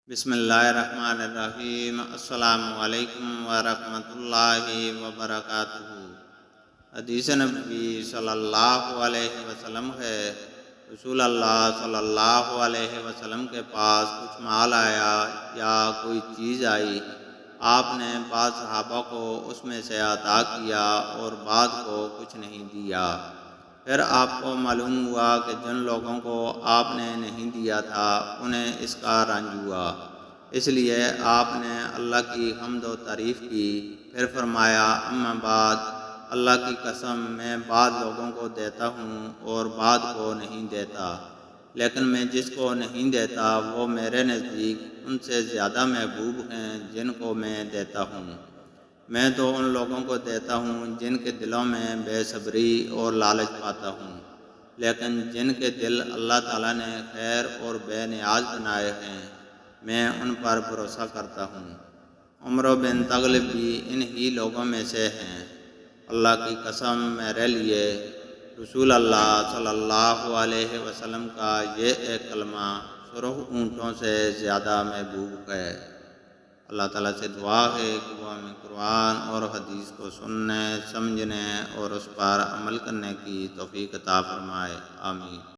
بسم اللہ الرحمن الرحیم۔ السلام علیکم ورحمۃ اللہ وبرکاتہ۔ حدیث نبی صلی اللہ علیہ وسلم ہے، رسول اللہ صلی اللہ علیہ وسلم کے پاس کچھ مال آیا یا کوئی چیز آئی، آپ نے بعض صحابہ کو اس میں سے عطا کیا اور بعض کو کچھ نہیں دیا۔ پھر آپ کو معلوم ہوا کہ جن لوگوں کو آپ نے نہیں دیا تھا انہیں اس کا رنج ہوا، اس لیے آپ نے اللہ کی حمد و تعریف کی۔ پھر فرمایا، اما بعد، اللہ کی قسم میں بعض لوگوں کو دیتا ہوں اور بعض کو نہیں دیتا، لیکن میں جس کو نہیں دیتا وہ میرے نزدیک ان سے زیادہ محبوب ہیں جن کو میں دیتا ہوں۔ میں تو ان لوگوں کو دیتا ہوں جن کے دلوں میں بے صبری اور لالچ پاتا ہوں، لیکن جن کے دل اللہ تعالیٰ نے خیر اور بے نیاز بنائے ہیں میں ان پر بھروسہ کرتا ہوں۔ عمر بن تغلب بھی ان ہی لوگوں میں سے ہیں۔ اللہ کی قسم، میرے لیے رسول اللہ صلی اللہ علیہ وسلم کا یہ ایک کلمہ سرخ اونٹوں سے زیادہ محبوب ہے۔ اللہ تعالیٰ سے دعا ہے کہ وہ ہمیں قرآن اور حدیث کو سننے، سمجھنے اور اس پر عمل کرنے کی توفیق عطا فرمائے۔ آمین۔